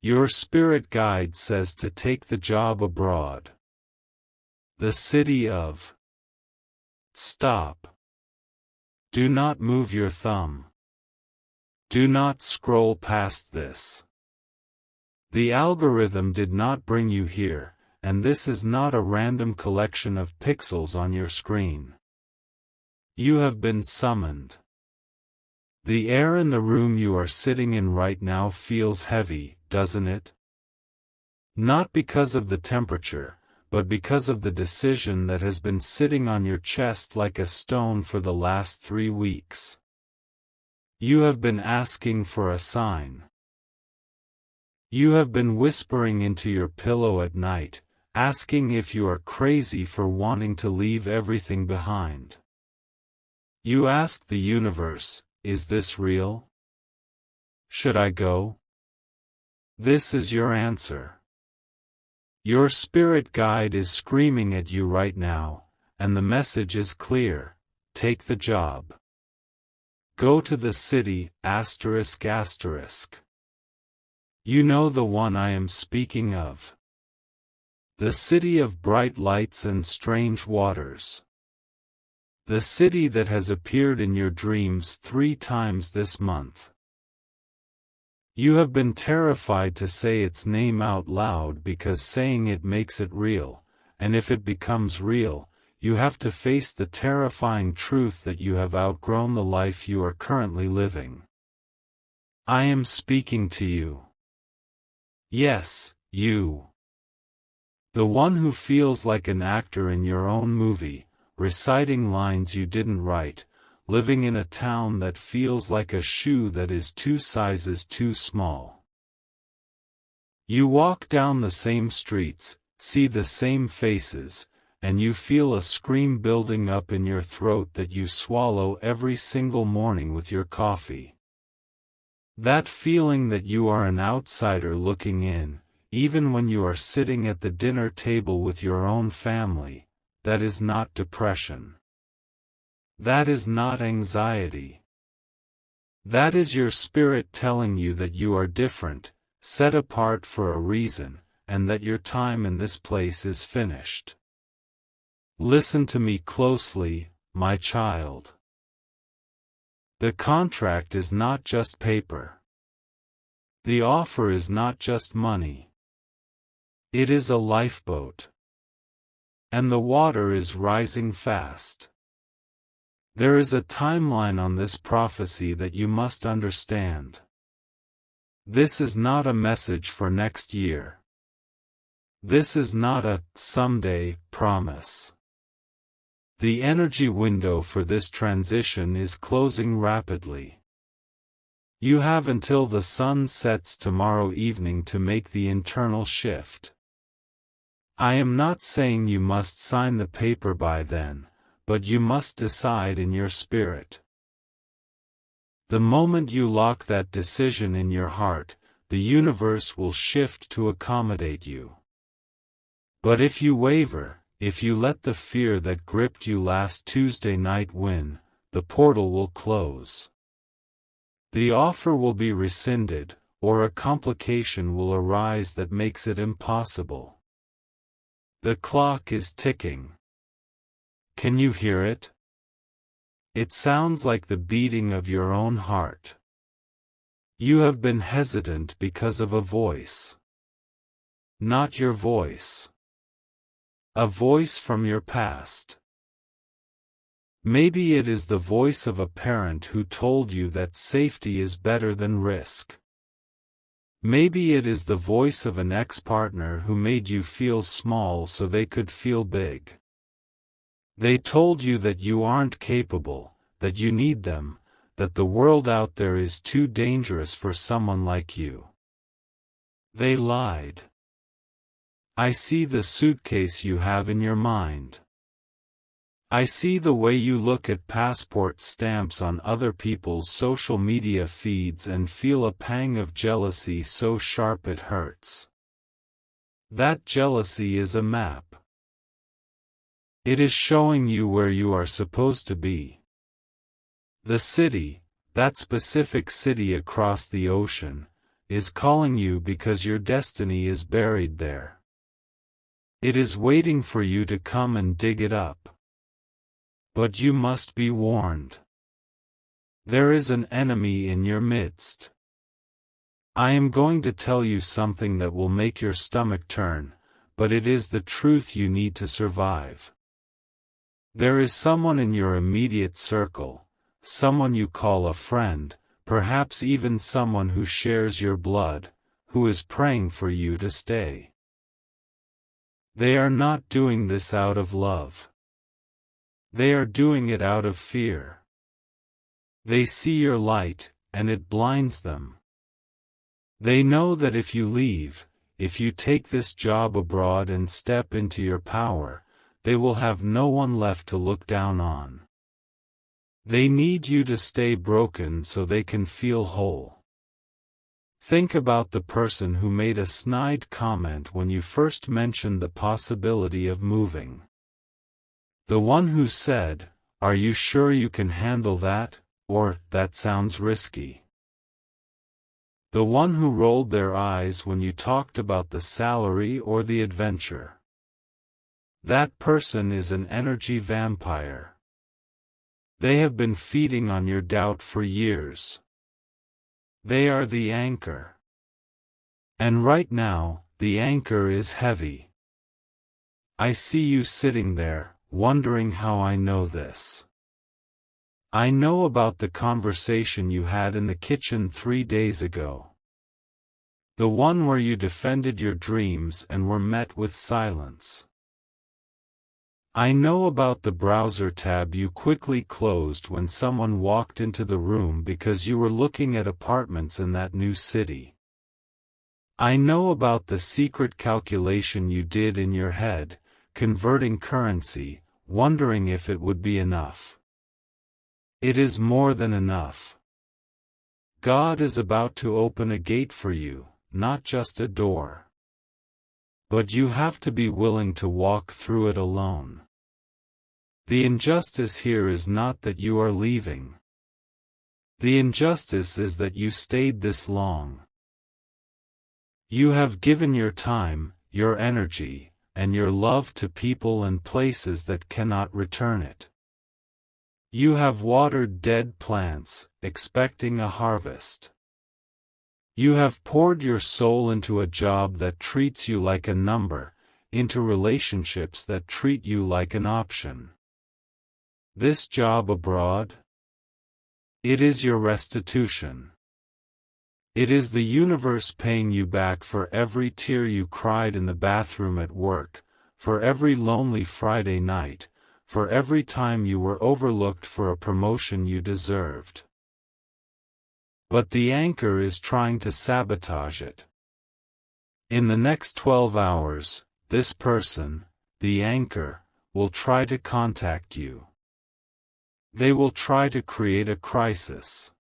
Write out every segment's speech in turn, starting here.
Your spirit guide says to take the job abroad. The city of. Stop. Do not move your thumb. Do not scroll past this. The algorithm did not bring you here, and this is not a random collection of pixels on your screen. You have been summoned. The air in the room you are sitting in right now feels heavy, doesn't it? Not because of the temperature, but because of the decision that has been sitting on your chest like a stone for the last 3 weeks. You have been asking for a sign. You have been whispering into your pillow at night, asking if you are crazy for wanting to leave everything behind. You ask the universe, is this real? Should I go? This is your answer. Your spirit guide is screaming at you right now, and the message is clear: take the job. Go to the city, asterisk asterisk. You know the one I am speaking of. The city of bright lights and strange waters. The city that has appeared in your dreams 3 times this month. You have been terrified to say its name out loud because saying it makes it real, and if it becomes real, you have to face the terrifying truth that you have outgrown the life you are currently living. I am speaking to you. Yes, you. The one who feels like an actor in your own movie, reciting lines you didn't write, living in a town that feels like a shoe that is 2 sizes too small. You walk down the same streets, see the same faces, and you feel a scream building up in your throat that you swallow every single morning with your coffee. That feeling that you are an outsider looking in, even when you are sitting at the dinner table with your own family, that is not depression. That is not anxiety. That is your spirit telling you that you are different, set apart for a reason, and that your time in this place is finished. Listen to me closely, my child. The contract is not just paper. The offer is not just money. It is a lifeboat. And the water is rising fast. There is a timeline on this prophecy that you must understand. This is not a message for next year. This is not a someday promise. The energy window for this transition is closing rapidly. You have until the sun sets tomorrow evening to make the internal shift. I am not saying you must sign the paper by then, but you must decide in your spirit. The moment you lock that decision in your heart, the universe will shift to accommodate you. But if you waver, if you let the fear that gripped you last Tuesday night win, the portal will close. The offer will be rescinded, or a complication will arise that makes it impossible. The clock is ticking. Can you hear it? It sounds like the beating of your own heart. You have been hesitant because of a voice. Not your voice. A voice from your past. Maybe it is the voice of a parent who told you that safety is better than risk. Maybe it is the voice of an ex-partner who made you feel small so they could feel big. They told you that you aren't capable, that you need them, that the world out there is too dangerous for someone like you. They lied. I see the suitcase you have in your mind. I see the way you look at passport stamps on other people's social media feeds and feel a pang of jealousy so sharp it hurts. That jealousy is a map. It is showing you where you are supposed to be. The city, that specific city across the ocean, is calling you because your destiny is buried there. It is waiting for you to come and dig it up. But you must be warned. There is an enemy in your midst. I am going to tell you something that will make your stomach turn, but it is the truth you need to survive. There is someone in your immediate circle, someone you call a friend, perhaps even someone who shares your blood, who is praying for you to stay. They are not doing this out of love. They are doing it out of fear. They see your light, and it blinds them. They know that if you leave, if you take this job abroad and step into your power, they will have no one left to look down on. They need you to stay broken so they can feel whole. Think about the person who made a snide comment when you first mentioned the possibility of moving. The one who said, "Are you sure you can handle that?" or "That sounds risky." The one who rolled their eyes when you talked about the salary or the adventure. That person is an energy vampire. They have been feeding on your doubt for years. They are the anchor. And right now, the anchor is heavy. I see you sitting there, wondering how I know this. I know about the conversation you had in the kitchen 3 days ago. The one where you defended your dreams and were met with silence. I know about the browser tab you quickly closed when someone walked into the room because you were looking at apartments in that new city. I know about the secret calculation you did in your head, converting currency, wondering if it would be enough. It is more than enough. God is about to open a gate for you, not just a door. But you have to be willing to walk through it alone. The injustice here is not that you are leaving. The injustice is that you stayed this long. You have given your time, your energy, and your love to people and places that cannot return it. You have watered dead plants, expecting a harvest. You have poured your soul into a job that treats you like a number, into relationships that treat you like an option. This job abroad? It is your restitution. It is the universe paying you back for every tear you cried in the bathroom at work, for every lonely Friday night, for every time you were overlooked for a promotion you deserved. But the anchor is trying to sabotage it. In the next 12 hours, this person, the anchor, will try to contact you. They will try to create a crisis.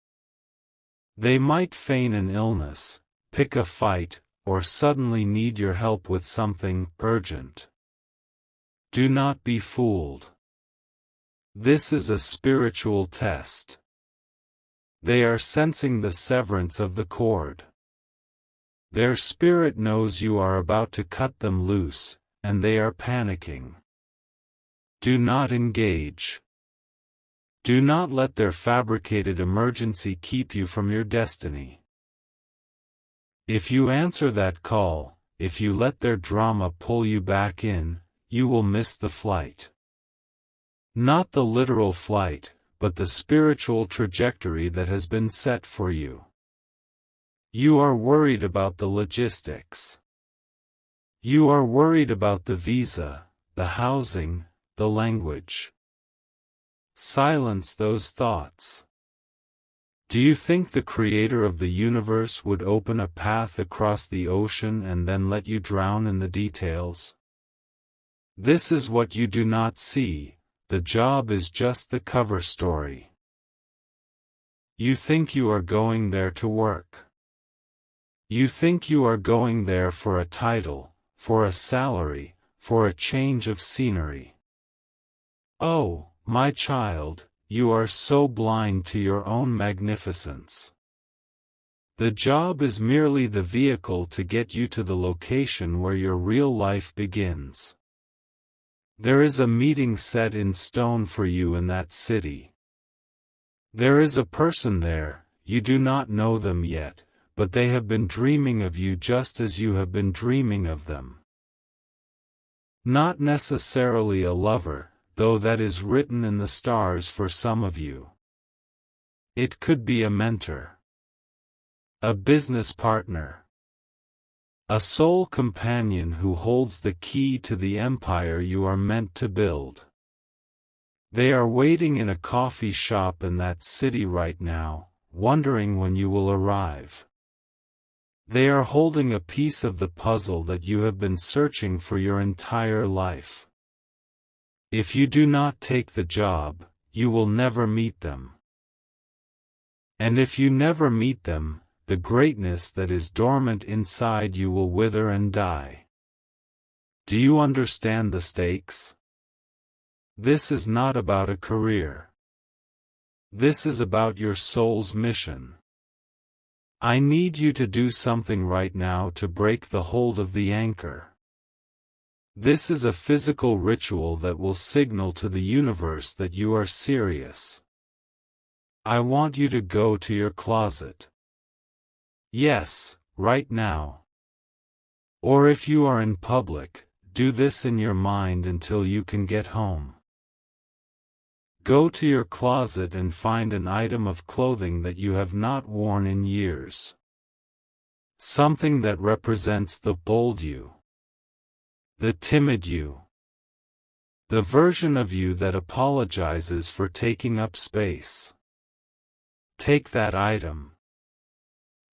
They might feign an illness, pick a fight, or suddenly need your help with something urgent. Do not be fooled. This is a spiritual test. They are sensing the severance of the cord. Their spirit knows you are about to cut them loose, and they are panicking. Do not engage. Do not let their fabricated emergency keep you from your destiny. If you answer that call, if you let their drama pull you back in, you will miss the flight. Not the literal flight, but the spiritual trajectory that has been set for you. You are worried about the logistics. You are worried about the visa, the housing, the language. Silence those thoughts. Do you think the Creator of the universe would open a path across the ocean and then let you drown in the details? This is what you do not see. The job is just the cover story. You think you are going there to work. You think you are going there for a title, for a salary, for a change of scenery. Oh, my child, you are so blind to your own magnificence. The job is merely the vehicle to get you to the location where your real life begins. There is a meeting set in stone for you in that city. There is a person there, you do not know them yet, but they have been dreaming of you just as you have been dreaming of them. Not necessarily a lover, though that is written in the stars for some of you. It could be a mentor, a business partner, a soul companion who holds the key to the empire you are meant to build. They are waiting in a coffee shop in that city right now, wondering when you will arrive. They are holding a piece of the puzzle that you have been searching for your entire life. If you do not take the job, you will never meet them. And if you never meet them, the greatness that is dormant inside you will wither and die. Do you understand the stakes? This is not about a career. This is about your soul's mission. I need you to do something right now to break the hold of the anchor. This is a physical ritual that will signal to the universe that you are serious. I want you to go to your closet. Yes, right now. Or if you are in public, do this in your mind until you can get home. Go to your closet and find an item of clothing that you have not worn in years. Something that represents the bold you, the timid you, the version of you that apologizes for taking up space. Take that item.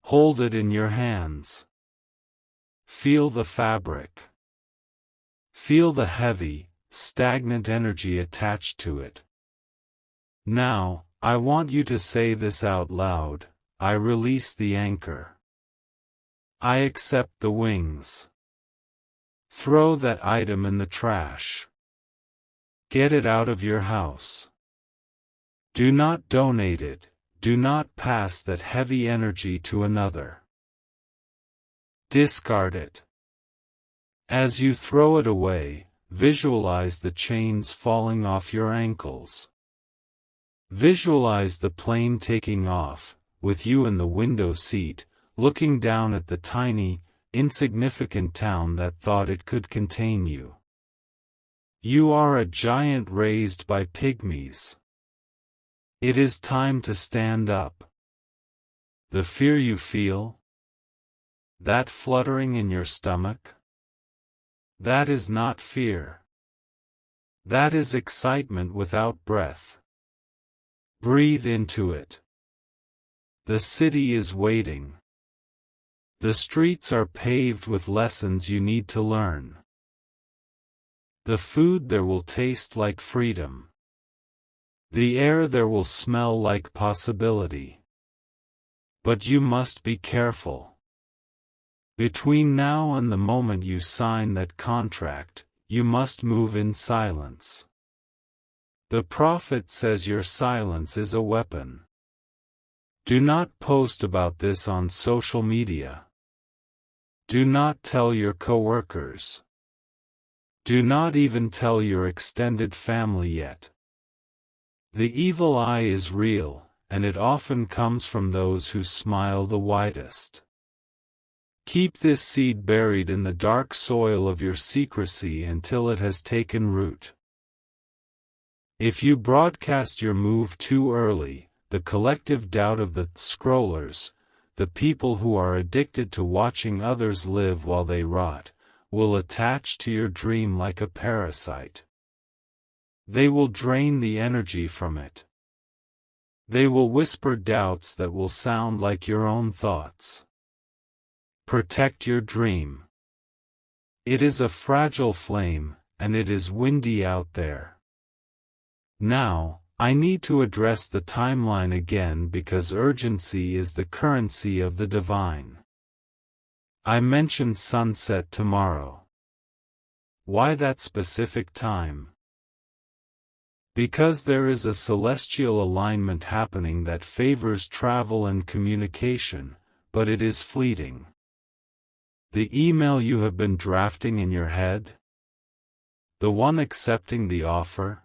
Hold it in your hands. Feel the fabric. Feel the heavy, stagnant energy attached to it. Now, I want you to say this out loud: I release the anchor. I accept the wings. Throw that item in the trash. Get it out of your house. Do not donate it, do not pass that heavy energy to another. Discard it. As you throw it away, visualize the chains falling off your ankles. Visualize the plane taking off, with you in the window seat, looking down at the tiny, insignificant town that thought it could contain you. You are a giant raised by pygmies. It is time to stand up. The fear you feel, that fluttering in your stomach, that is not fear. That is excitement without breath. Breathe into it. The city is waiting. The streets are paved with lessons you need to learn. The food there will taste like freedom. The air there will smell like possibility. But you must be careful. Between now and the moment you sign that contract, you must move in silence. The prophet says your silence is a weapon. Do not post about this on social media. Do not tell your coworkers. Do not even tell your extended family yet. The evil eye is real, and it often comes from those who smile the widest. Keep this seed buried in the dark soil of your secrecy until it has taken root. If you broadcast your move too early, the collective doubt of the scrollers, the people who are addicted to watching others live while they rot, will attach to your dream like a parasite. They will drain the energy from it. They will whisper doubts that will sound like your own thoughts. Protect your dream. It is a fragile flame, and it is windy out there. Now, I need to address the timeline again because urgency is the currency of the divine. I mentioned sunset tomorrow. Why that specific time? Because there is a celestial alignment happening that favors travel and communication, but it is fleeting. The email you have been drafting in your head? The one accepting the offer?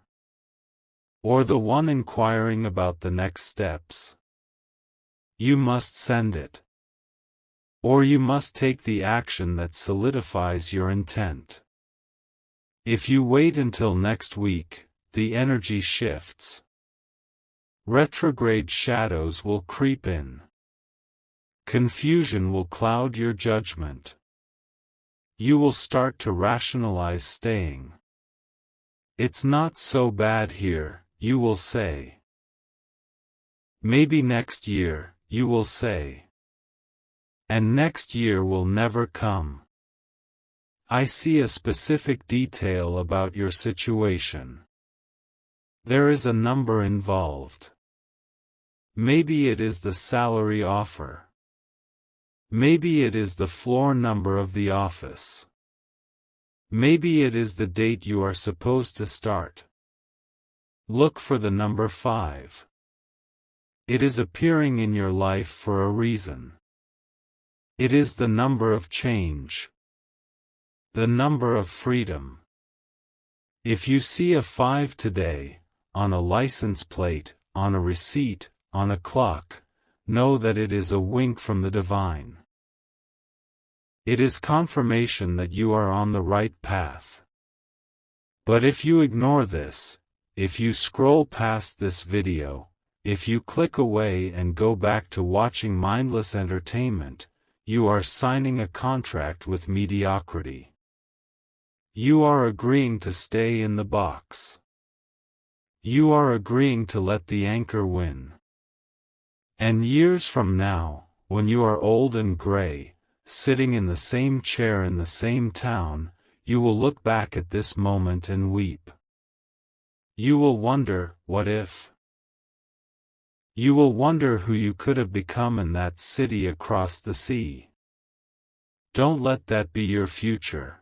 Or the one inquiring about the next steps? You must send it. Or you must take the action that solidifies your intent. If you wait until next week, the energy shifts. Retrograde shadows will creep in. Confusion will cloud your judgment. You will start to rationalize staying. It's not so bad here, you will say. Maybe next year, you will say. And next year will never come. I see a specific detail about your situation. There is a number involved. Maybe it is the salary offer. Maybe it is the floor number of the office. Maybe it is the date you are supposed to start. Look for the number 5. It is appearing in your life for a reason. It is the number of change. The number of freedom. If you see a 5 today, on a license plate, on a receipt, on a clock, know that it is a wink from the divine. It is confirmation that you are on the right path. But if you ignore this, if you scroll past this video, if you click away and go back to watching mindless entertainment, you are signing a contract with mediocrity. You are agreeing to stay in the box. You are agreeing to let the anchor win. And years from now, when you are old and gray, sitting in the same chair in the same town, you will look back at this moment and weep. You will wonder, what if? You will wonder who you could have become in that city across the sea. Don't let that be your future.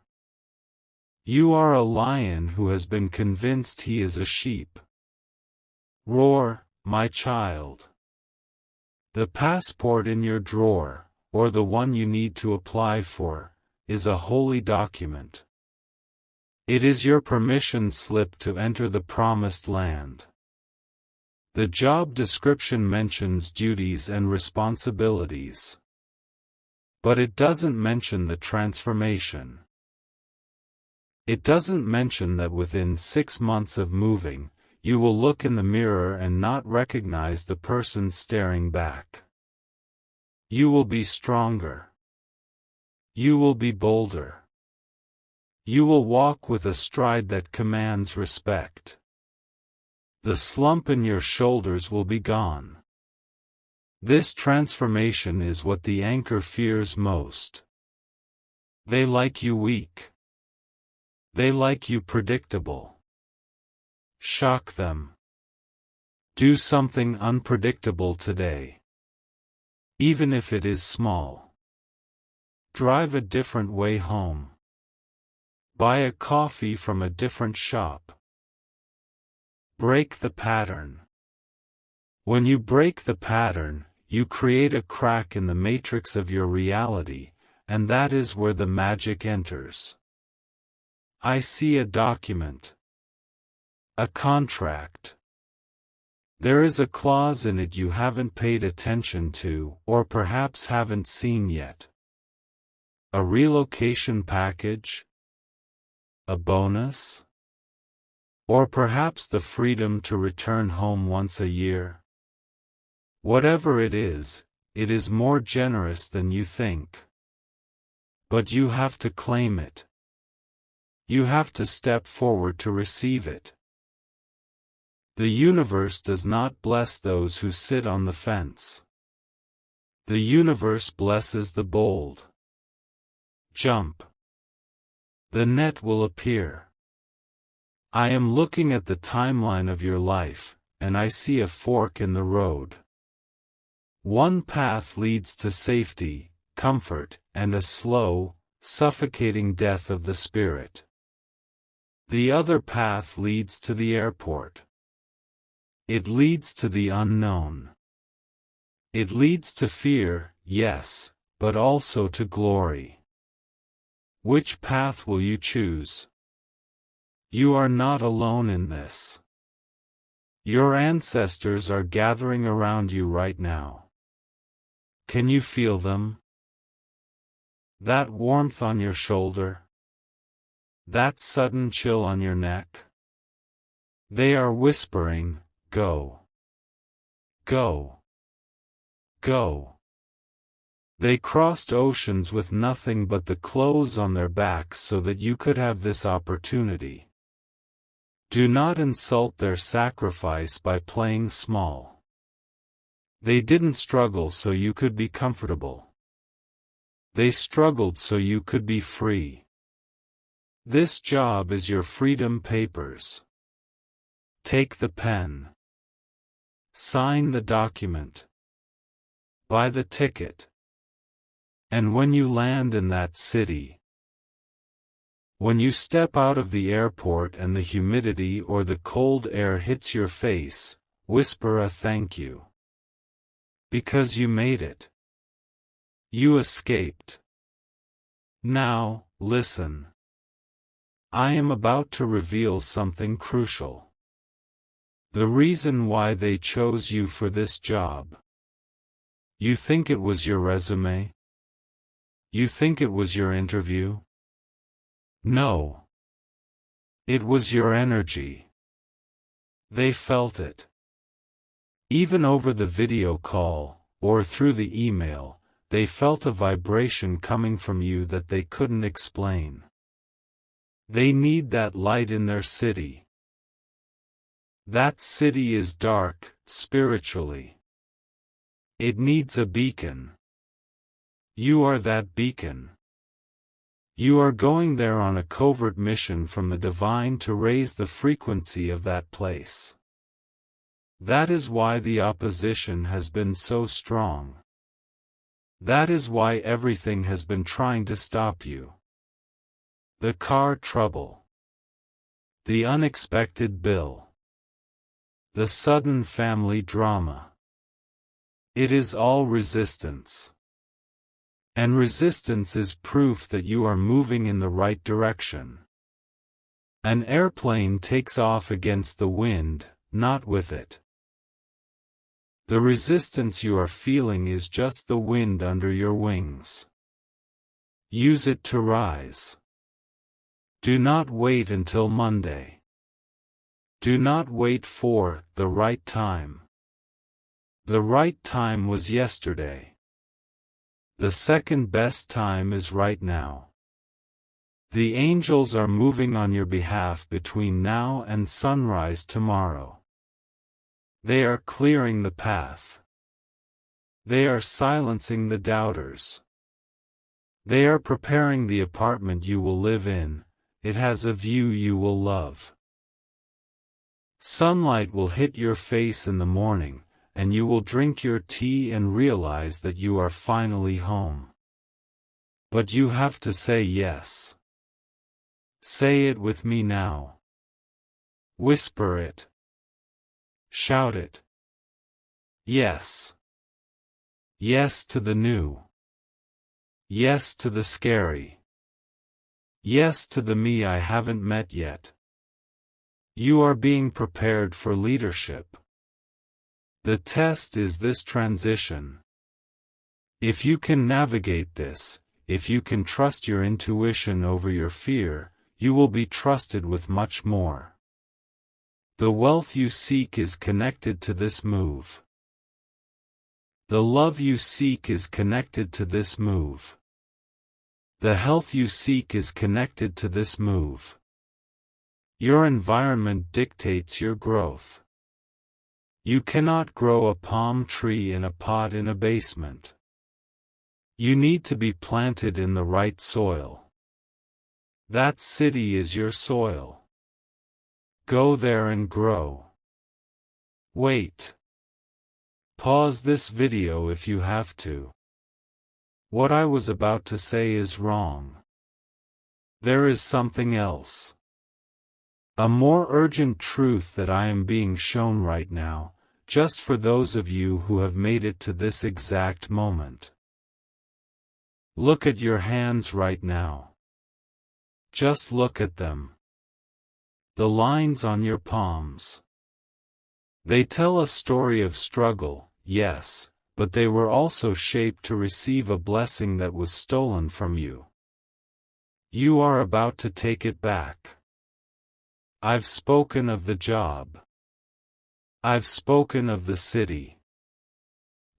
You are a lion who has been convinced he is a sheep. Roar, my child. The passport in your drawer, or the one you need to apply for, is a holy document. It is your permission slip to enter the promised land. The job description mentions duties and responsibilities. But it doesn't mention the transformation. It doesn't mention that within 6 months of moving, you will look in the mirror and not recognize the person staring back. You will be stronger. You will be bolder. You will walk with a stride that commands respect. The slump in your shoulders will be gone. This transformation is what the anchor fears most. They like you weak. They like you predictable. Shock them. Do something unpredictable today. Even if it is small. Drive a different way home. Buy a coffee from a different shop. Break the pattern. When you break the pattern, you create a crack in the matrix of your reality, and that is where the magic enters. I see a document. A contract. There is a clause in it you haven't paid attention to, or perhaps haven't seen yet. A relocation package? A bonus? Or perhaps the freedom to return home once a year? Whatever it is more generous than you think. But you have to claim it. You have to step forward to receive it. The universe does not bless those who sit on the fence. The universe blesses the bold. Jump. The net will appear. I am looking at the timeline of your life, and I see a fork in the road. One path leads to safety, comfort, and a slow, suffocating death of the spirit. The other path leads to the airport. It leads to the unknown. It leads to fear, yes, but also to glory. Which path will you choose? You are not alone in this. Your ancestors are gathering around you right now. Can you feel them? That warmth on your shoulder? That sudden chill on your neck? They are whispering, go. Go. Go. They crossed oceans with nothing but the clothes on their backs so that you could have this opportunity. Do not insult their sacrifice by playing small. They didn't struggle so you could be comfortable. They struggled so you could be free. This job is your freedom papers. Take the pen. Sign the document. Buy the ticket. And when you land in that city, when you step out of the airport and the humidity or the cold air hits your face, whisper a thank you. Because you made it. You escaped. Now, listen. I am about to reveal something crucial. The reason why they chose you for this job. You think it was your resume? You think it was your interview? No. It was your energy. They felt it. Even over the video call, or through the email, they felt a vibration coming from you that they couldn't explain. They need that light in their city. That city is dark, spiritually. It needs a beacon. You are that beacon. You are going there on a covert mission from the divine to raise the frequency of that place. That is why the opposition has been so strong. That is why everything has been trying to stop you. The car trouble. The unexpected bill. The sudden family drama. It is all resistance. And resistance is proof that you are moving in the right direction. An airplane takes off against the wind, not with it. The resistance you are feeling is just the wind under your wings. Use it to rise. Do not wait until Monday. Do not wait for the right time. The right time was yesterday. The second best time is right now. The angels are moving on your behalf between now and sunrise tomorrow. They are clearing the path. They are silencing the doubters. They are preparing the apartment you will live in. It has a view you will love. Sunlight will hit your face in the morning, and you will drink your tea and realize that you are finally home. But you have to say yes. Say it with me now. Whisper it. Shout it. Yes. Yes to the new. Yes to the scary. Yes to the me I haven't met yet. You are being prepared for leadership. The test is this transition. If you can navigate this, if you can trust your intuition over your fear, you will be trusted with much more. The wealth you seek is connected to this move. The love you seek is connected to this move. The health you seek is connected to this move. Your environment dictates your growth. You cannot grow a palm tree in a pot in a basement. You need to be planted in the right soil. That city is your soil. Go there and grow. Wait. Pause this video if you have to. What I was about to say is wrong. There is something else. A more urgent truth that I am being shown right now, just for those of you who have made it to this exact moment. Look at your hands right now. Just look at them. The lines on your palms. They tell a story of struggle, yes, but they were also shaped to receive a blessing that was stolen from you. You are about to take it back. I've spoken of the job. I've spoken of the city.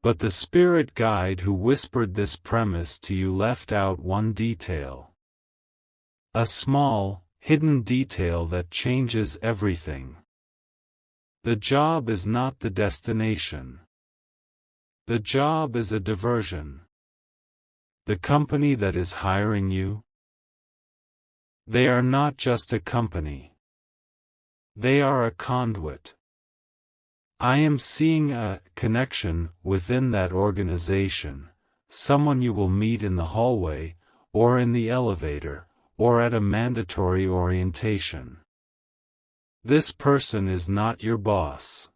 But the spirit guide who whispered this premise to you left out one detail. A small, hidden detail that changes everything. The job is not the destination. The job is a diversion. The company that is hiring you? They are not just a company. They are a conduit. I am seeing a connection within that organization, someone you will meet in the hallway, or in the elevator, or at a mandatory orientation. This person is not your boss.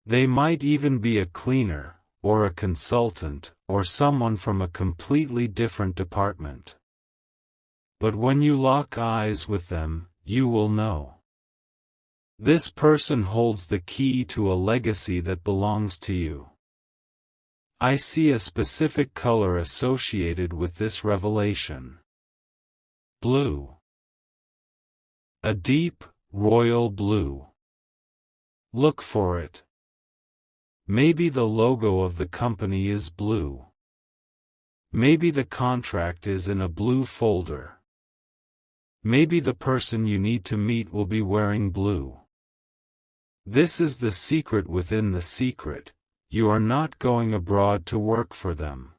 They might even be a cleaner, or a consultant, or someone from a completely different department. But when you lock eyes with them, you will know. This person holds the key to a legacy that belongs to you. I see a specific color associated with this revelation. Blue. A deep, royal blue. Look for it. Maybe the logo of the company is blue. Maybe the contract is in a blue folder. Maybe the person you need to meet will be wearing blue. This is the secret within the secret. You are not going abroad to work for them.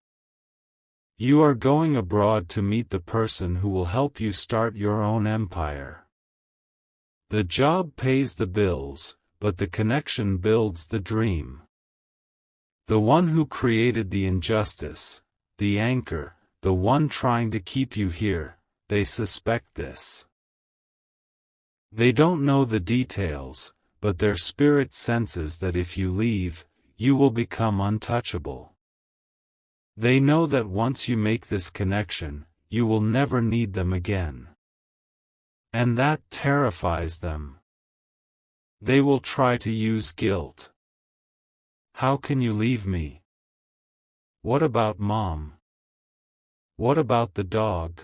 You are going abroad to meet the person who will help you start your own empire. The job pays the bills, but the connection builds the dream. The one who created the injustice, the anchor, the one trying to keep you here, they suspect this. They don't know the details, but their spirit senses that if you leave, you will become untouchable. They know that once you make this connection, you will never need them again. And that terrifies them. They will try to use guilt. How can you leave me? What about Mom? What about the dog?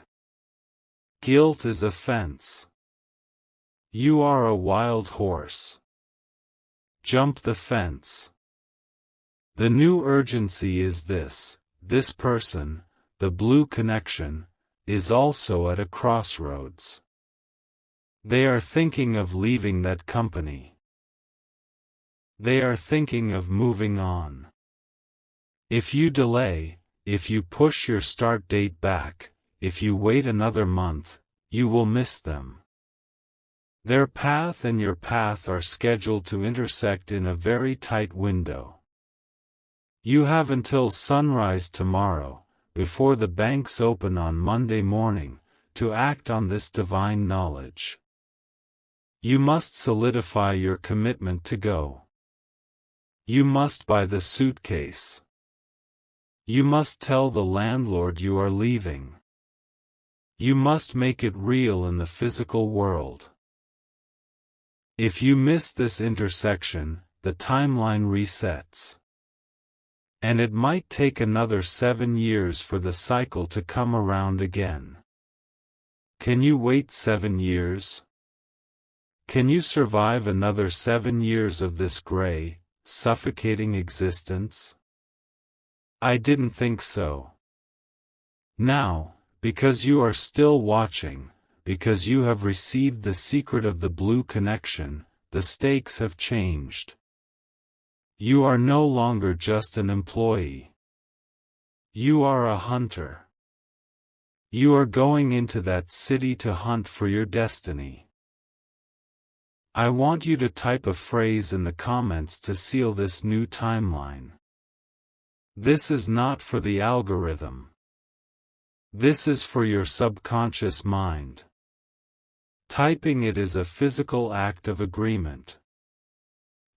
Guilt is a fence. You are a wild horse. Jump the fence. The new urgency is this person, the blue connection, is also at a crossroads. They are thinking of leaving that company. They are thinking of moving on. If you delay, if you push your start date back, if you wait another month, you will miss them. Their path and your path are scheduled to intersect in a very tight window. You have until sunrise tomorrow, before the banks open on Monday morning, to act on this divine knowledge. You must solidify your commitment to go. You must buy the suitcase. You must tell the landlord you are leaving. You must make it real in the physical world. If you miss this intersection, the timeline resets. And it might take another 7 years for the cycle to come around again. Can you wait 7 years? Can you survive another 7 years of this gray, suffocating existence? I didn't think so. Now, because you are still watching, because you have received the secret of the blue connection, the stakes have changed. You are no longer just an employee. You are a hunter. You are going into that city to hunt for your destiny. I want you to type a phrase in the comments to seal this new timeline. This is not for the algorithm. This is for your subconscious mind. Typing it is a physical act of agreement.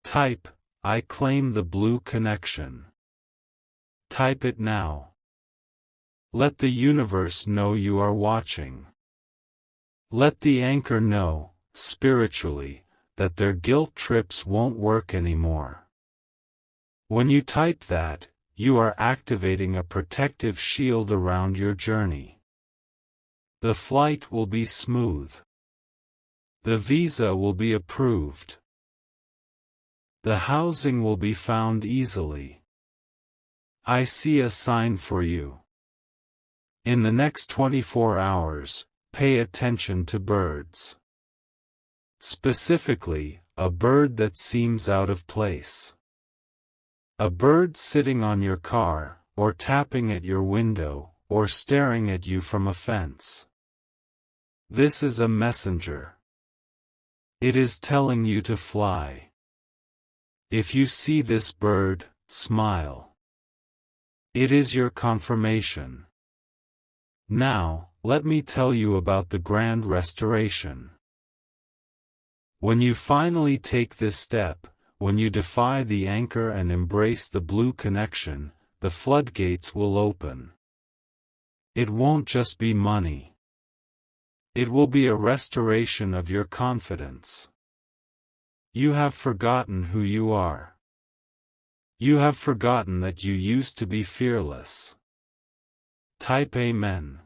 Type, I claim the blue connection. Type it now. Let the universe know you are watching. Let the anchor know, spiritually, that their guilt trips won't work anymore. When you type that, you are activating a protective shield around your journey. The flight will be smooth. The visa will be approved. The housing will be found easily. I see a sign for you. In the next 24 hours, pay attention to birds. Specifically, a bird that seems out of place. A bird sitting on your car, or tapping at your window, or staring at you from a fence. This is a messenger. It is telling you to fly. If you see this bird, smile. It is your confirmation. Now, let me tell you about the grand restoration. When you finally take this step, when you defy the anchor and embrace the blue connection, the floodgates will open. It won't just be money. It will be a restoration of your confidence. You have forgotten who you are. You have forgotten that you used to be fearless. Type Amen.